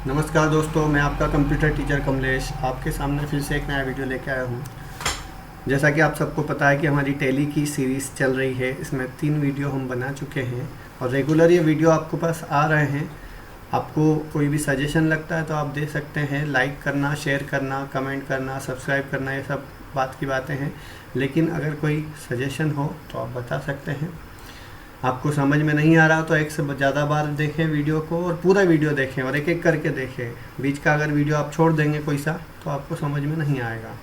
नमस्कार दोस्तों, मैं आपका कंप्यूटर टीचर कमलेश आपके सामने फिर से एक नया वीडियो लेके आया हूँ। जैसा कि आप सबको पता है कि हमारी टैली की सीरीज़ चल रही है, इसमें 3 वीडियो हम बना चुके हैं और रेगुलर ये वीडियो आपके पास आ रहे हैं। आपको कोई भी सजेशन लगता है तो आप दे सकते हैं। लाइक करना, शेयर करना, कमेंट करना, सब्सक्राइब करना, ये सब बात की बातें हैं। लेकिन अगर कोई सजेशन हो तो आप बता सकते हैं। आपको समझ में नहीं आ रहा तो एक से ज़्यादा बार देखें वीडियो को और पूरा वीडियो देखें और एक एक करके देखें। बीच का अगर वीडियो आप छोड़ देंगे कोई सा तो आपको समझ में नहीं आएगा।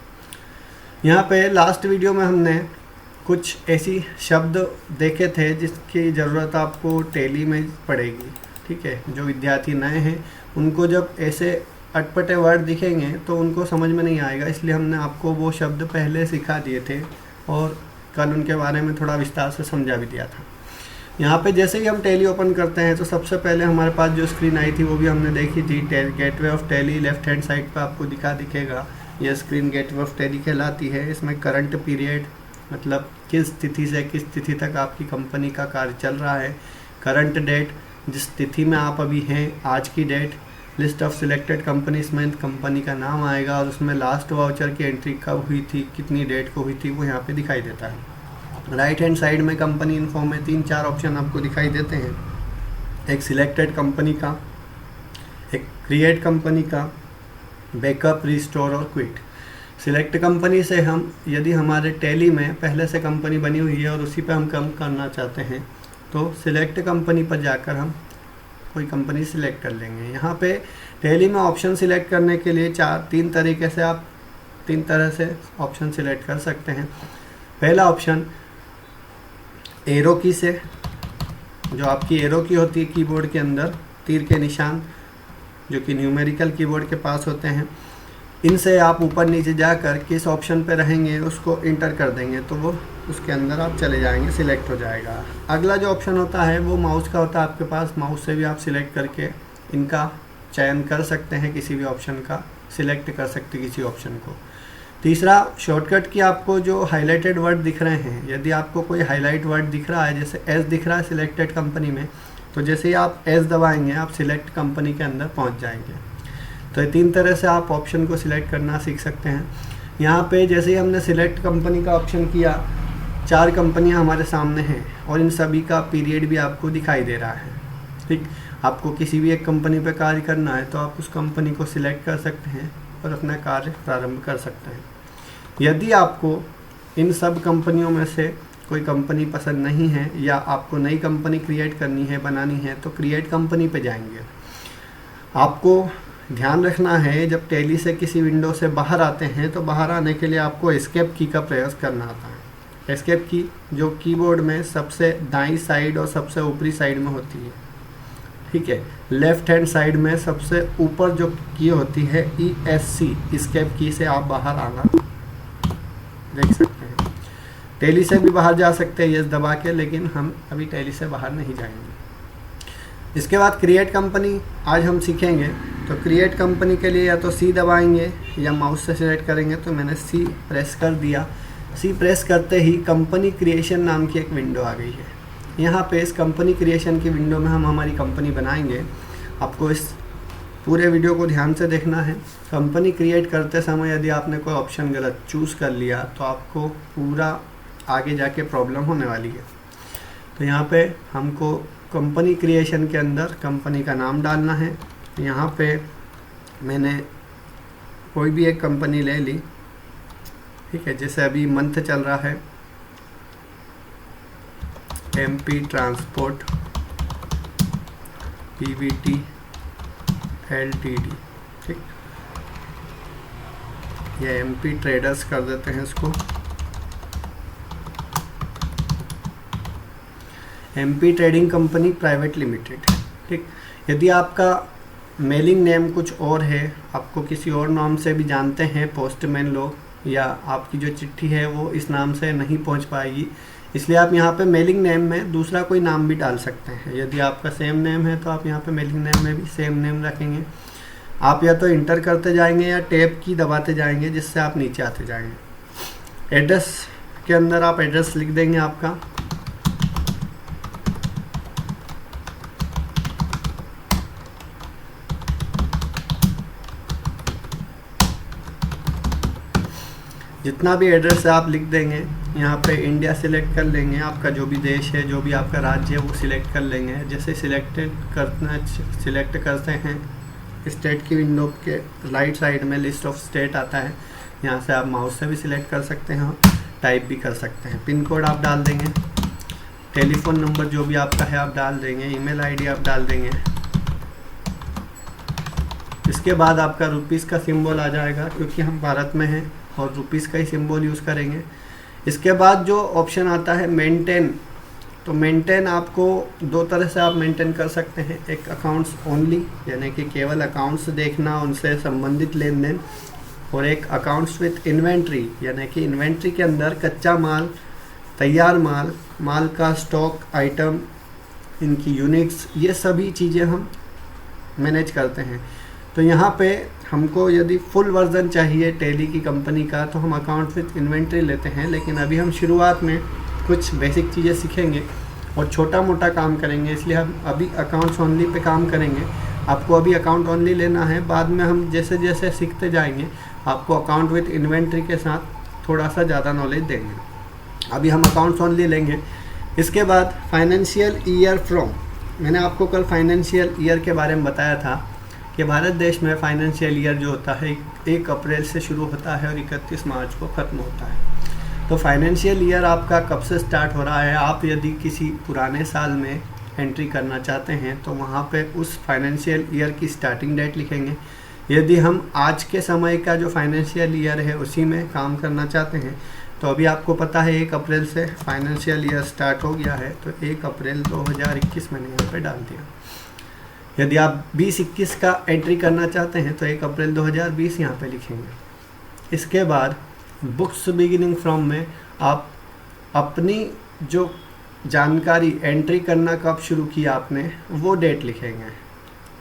यहाँ पे लास्ट वीडियो में हमने कुछ ऐसी शब्द देखे थे जिसकी ज़रूरत आपको टैली में पड़ेगी। ठीक है, जो विद्यार्थी नए हैं उनको जब ऐसे अटपटे वर्ड दिखेंगे तो उनको समझ में नहीं आएगा, इसलिए हमने आपको वो शब्द पहले सिखा दिए थे और कल उनके बारे में थोड़ा विस्तार से समझा भी दिया था। यहाँ पे जैसे ही हम टैली ओपन करते हैं तो सबसे पहले हमारे पास जो स्क्रीन आई थी वो भी हमने देखी थी। Gateway of tally left hand side पे आपको दिखेगा। यह स्क्रीन गेटवे ऑफ टैली कहलाती है। इसमें करंट पीरियड मतलब किस तिथि से किस तिथि तक आपकी कंपनी का कार्य चल रहा है, करंट डेट जिस तिथि में आप अभी हैं, आज की date, list of selected companies में कंपनी का नाम आएगा और उसमें लास्ट वाउचर की एंट्री कब हुई थी, कितनी डेट को हुई थी, वो यहाँ पे दिखाई देता है। राइट हैंड साइड में कंपनी इन्फो में 3-4 ऑप्शन आपको दिखाई देते हैं। एक सिलेक्टेड कंपनी का, एक क्रिएट कंपनी का, बैकअप, रिस्टोर और क्विट। सिलेक्ट कंपनी से हम यदि हमारे टैली में पहले से कंपनी बनी हुई है और उसी पे हम काम करना चाहते हैं तो सिलेक्ट कंपनी पर जाकर हम कोई कंपनी सिलेक्ट कर लेंगे। यहाँ पे टैली में ऑप्शन सिलेक्ट करने के लिए 3 तरीके से आप 3 तरह से ऑप्शन सिलेक्ट कर सकते हैं। पहला ऑप्शन एरो की से, जो आपकी एरो की होती है कीबोर्ड के अंदर, तीर के निशान जो कि न्यूमेरिकल कीबोर्ड के पास होते हैं, इनसे आप ऊपर नीचे जाकर किस ऑप्शन पे रहेंगे उसको इंटर कर देंगे तो वो उसके अंदर आप चले जाएंगे, सिलेक्ट हो जाएगा। अगला जो ऑप्शन होता है वो माउस का होता है आपके पास। माउस से भी आप सिलेक्ट करके इनका चयन कर सकते हैं, किसी भी ऑप्शन का सिलेक्ट कर सकते किसी ऑप्शन को। तीसरा शॉर्टकट की आपको जो हाईलाइटेड वर्ड दिख रहे हैं, यदि आपको कोई हाईलाइट वर्ड दिख रहा है, जैसे एस दिख रहा है सिलेक्टेड कंपनी में, तो जैसे ही आप एस दबाएंगे आप सिलेक्ट कंपनी के अंदर पहुंच जाएंगे। तो ये 3 तरह से आप ऑप्शन को सिलेक्ट करना सीख सकते हैं। यहाँ पे जैसे ही हमने सिलेक्ट कंपनी का ऑप्शन किया, 4 कंपनियाँ हमारे सामने हैं और इन सभी का पीरियड भी आपको दिखाई दे रहा है। ठीक, आपको किसी भी एक कंपनी पर कार्य करना है तो आप उस कंपनी को सिलेक्ट कर सकते हैं और अपना कार्य प्रारंभ कर सकते हैं। यदि आपको इन सब कंपनियों में से कोई कंपनी पसंद नहीं है या आपको नई कंपनी क्रिएट करनी है, बनानी है, तो क्रिएट कंपनी पे जाएंगे। आपको ध्यान रखना है जब टैली से किसी विंडो से बाहर आते हैं तो बाहर आने के लिए आपको एस्केप की का प्रयास करना आता है। एस्केप की जो कीबोर्ड में सबसे दाईं साइड और सबसे ऊपरी साइड में होती है। ठीक है, लेफ्ट हैंड साइड में सबसे ऊपर जो की होती है ESC, एस्केप की से आप बाहर आना देख सकते हैं। टैली से भी बाहर जा सकते हैं यस दबा के, लेकिन हम अभी टैली से बाहर नहीं जाएंगे। इसके बाद क्रिएट कंपनी आज हम सीखेंगे। तो क्रिएट कंपनी के लिए या तो C दबाएंगे या माउस से सिलेक्ट करेंगे। तो मैंने C प्रेस कर दिया। C प्रेस करते ही कंपनी क्रिएशन नाम की एक विंडो आ गई है। यहाँ पे इस कंपनी क्रिएशन की विंडो में हम हमारी कंपनी बनाएंगे। आपको इस पूरे वीडियो को ध्यान से देखना है। कंपनी क्रिएट करते समय यदि आपने कोई ऑप्शन गलत चूज़ कर लिया तो आपको पूरा आगे जाके प्रॉब्लम होने वाली है। तो यहाँ पे हमको कंपनी क्रिएशन के अंदर कंपनी का नाम डालना है। यहाँ पे मैंने कोई भी एक कंपनी ले ली। ठीक है, जैसे अभी मंथ चल रहा है MP ट्रांसपोर्ट PVT LTD। ठीक, ये MP ट्रेडर्स कर देते हैं इसको। MP trading company private limited. ठीक, यदि आपका मेलिंग नेम कुछ और है, आपको किसी और नाम से भी जानते हैं पोस्टमैन लोग, या आपकी जो चिट्ठी है वो इस नाम से नहीं पहुंच पाएगी, इसलिए आप यहाँ पे मेलिंग नेम में दूसरा कोई नाम भी डाल सकते हैं। यदि आपका सेम नेम है तो आप यहाँ पे मेलिंग नेम में भी सेम नेम रखेंगे। आप या तो इंटर करते जाएंगे या टैब की दबाते जाएंगे जिससे आप नीचे आते जाएंगे। एड्रेस के अंदर आप एड्रेस लिख देंगे आपका। जितना भी एड्रेस है आप लिख देंगे। यहाँ पे इंडिया सिलेक्ट कर लेंगे, आपका जो भी देश है, जो भी आपका राज्य है वो सिलेक्ट कर लेंगे। जैसे सिलेक्ट करते हैं, स्टेट की विंडो के राइट साइड में लिस्ट ऑफ स्टेट आता है, यहाँ से आप माउस से भी सिलेक्ट कर सकते हैं, टाइप भी कर सकते हैं। पिन कोड आप डाल देंगे, टेलीफोन नंबर जो भी आपका है आप डाल देंगे, ईमेल आईडी आप डाल देंगे। इसके बाद आपका रुपीस का सिंबल आ जाएगा, क्योंकि हम भारत में हैं और रुपीस का ही सिंबल यूज़ करेंगे। इसके बाद जो ऑप्शन आता है मेंटेन, तो मेंटेन आपको दो तरह से आप मेंटेन कर सकते हैं। एक अकाउंट्स ओनली, यानी कि केवल अकाउंट्स देखना, उनसे संबंधित लेन देन, और एक अकाउंट्स विथ इन्वेंट्री, यानी कि इन्वेंट्री के अंदर कच्चा माल, तैयार माल, माल का स्टॉक आइटम, इनकी यूनिट्स, ये सभी चीज़ें हम मैनेज करते हैं। तो यहाँ पे हमको यदि फुल वर्जन चाहिए टैली की कंपनी का तो हम अकाउंट विथ इन्वेंट्री लेते हैं, लेकिन अभी हम शुरुआत में कुछ बेसिक चीज़ें सीखेंगे और छोटा मोटा काम करेंगे, इसलिए हम अभी अकाउंट्स ओनली पे काम करेंगे। आपको अभी अकाउंट ओनली लेना है, बाद में हम जैसे जैसे सीखते जाएंगे आपको अकाउंट विथ इन्वेंट्री के साथ थोड़ा सा ज़्यादा नॉलेज देंगे। अभी हम अकाउंट्स ओनली लेंगे। इसके बाद फाइनेंशियल ईयर फ्रॉम, मैंने आपको कल फाइनेंशियल ईयर के बारे में बताया था कि भारत देश में फाइनेंशियल ईयर जो होता है 1 अप्रैल से शुरू होता है और 31 मार्च को ख़त्म होता है। तो फाइनेंशियल ईयर आपका कब से स्टार्ट हो रहा है, आप यदि किसी पुराने साल में एंट्री करना चाहते हैं तो वहाँ पे उस फाइनेंशियल ईयर की स्टार्टिंग डेट लिखेंगे। यदि हम आज के समय का जो फाइनेंशियल ईयर है उसी में काम करना चाहते हैं तो अभी आपको पता है 1 अप्रैल से फाइनेंशियल ईयर स्टार्ट हो गया है, तो 1 अप्रैल 2021 मैंने यहाँ पे डाल दिया। यदि आप 20-21 का एंट्री करना चाहते हैं तो 1 अप्रैल 2020 यहाँ पे लिखेंगे। इसके बाद बुक्स बिगिनिंग फ्रॉम में आप अपनी जो जानकारी एंट्री करना कब शुरू किया आपने वो डेट लिखेंगे।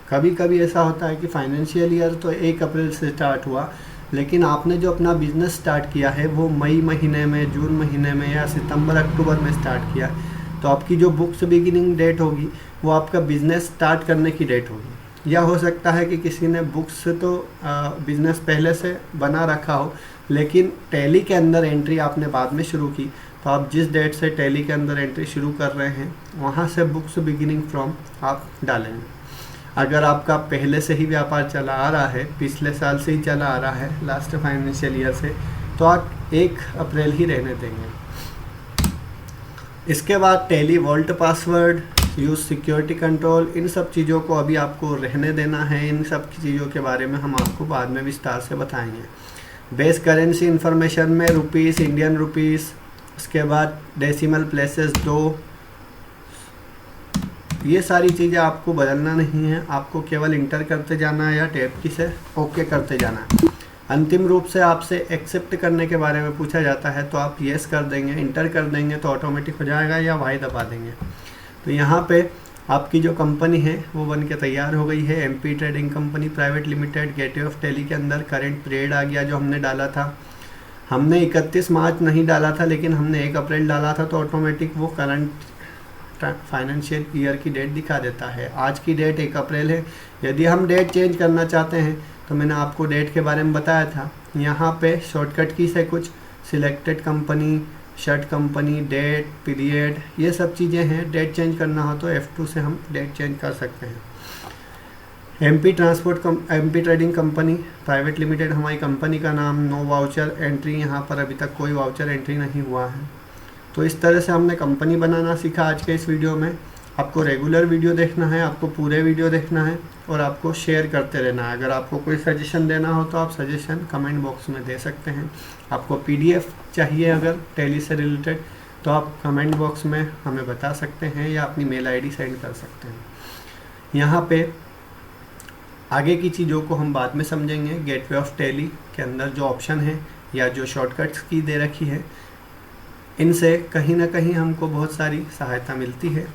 कभी कभी ऐसा होता है कि फाइनेंशियल ईयर तो 1 अप्रैल से स्टार्ट हुआ, लेकिन आपने जो अपना बिजनेस स्टार्ट किया है वो मई महीने में, जून महीने में या सितंबर अक्टूबर में स्टार्ट किया, तो आपकी जो बुक्स बिगिनिंग डेट होगी वो आपका बिज़नेस स्टार्ट करने की डेट होगी। या हो सकता है कि किसी ने बुक्स तो बिज़नेस पहले से बना रखा हो, लेकिन टैली के अंदर एंट्री आपने बाद में शुरू की, तो आप जिस डेट से टैली के अंदर एंट्री शुरू कर रहे हैं वहाँ से बुक्स बिगिनिंग फ्रॉम आप डालेंगे। अगर आपका पहले से ही व्यापार चला आ रहा है, पिछले साल से ही चला आ रहा है, लास्ट फाइनेंशियल ईयर से, तो आप 1 अप्रैल ही रहने देंगे। इसके बाद Tally vault password, use security control, इन सब चीज़ों को अभी आपको रहने देना है। इन सब चीज़ों के बारे में हम आपको बाद में विस्तार से बताएंगे। बेस करेंसी इंफॉर्मेशन में रुपीस, इंडियन रुपीस, उसके बाद डेसिमल प्लेसेस 2, ये सारी चीज़ें आपको बदलना नहीं है, आपको केवल इंटर करते जाना है या टैब की से ओके करते जाना है। अंतिम रूप से आपसे एक्सेप्ट करने के बारे में पूछा जाता है तो आप येस कर देंगे, इंटर कर देंगे तो ऑटोमेटिक हो जाएगा, या वाई दबा देंगे। तो यहाँ पे आपकी जो कंपनी है वो बन के तैयार हो गई है, MP trading company private limited. Gateway of tally के अंदर करंट पीरियड आ गया जो हमने डाला था। हमने 31 मार्च नहीं डाला था, लेकिन हमने 1 अप्रैल डाला था, तो ऑटोमेटिक वो करंट फाइनेंशियल ईयर की डेट दिखा देता है। आज की डेट 1 अप्रैल है। यदि हम डेट चेंज करना चाहते हैं तो मैंने आपको डेट के बारे में बताया था। यहाँ पे शॉर्टकट की से कुछ selected company, short company, date, period, ये सब चीज़ें हैं। डेट चेंज करना हो तो F2 से हम डेट चेंज कर सकते हैं। MP trading company private limited हमारी कंपनी का नाम। नो वाउचर एंट्री, यहाँ पर अभी तक कोई वाउचर एंट्री नहीं हुआ है। तो इस तरह से हमने कंपनी बनाना सीखा आज के इस वीडियो में। आपको रेगुलर वीडियो देखना है, आपको पूरे वीडियो देखना है और आपको शेयर करते रहना है। अगर आपको कोई सजेशन देना हो तो आप सजेशन कमेंट बॉक्स में दे सकते हैं। आपको PDF चाहिए अगर टैली से रिलेटेड तो आप कमेंट बॉक्स में हमें बता सकते हैं या अपनी मेल ID सेंड कर सकते हैं। यहाँ पे आगे की चीज़ों को हम बाद में समझेंगे। गेटवे ऑफ टैली के अंदर जो ऑप्शन है या जो शॉर्टकट्स की दे रखी है, इनसे कहीं ना कहीं हमको बहुत सारी सहायता मिलती है।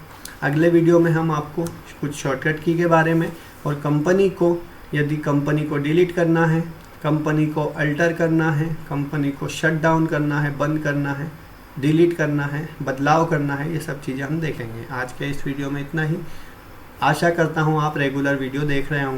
अगले वीडियो में हम आपको कुछ शॉर्टकट की के बारे में और कंपनी को, यदि कंपनी को डिलीट करना है, कंपनी को अल्टर करना है, कंपनी को शट डाउन करना है, बंद करना है, डिलीट करना है, बदलाव करना है, ये सब चीज़ें हम देखेंगे। आज के इस वीडियो में इतना ही। आशा करता हूँ आप रेगुलर वीडियो देख रहे होंगे।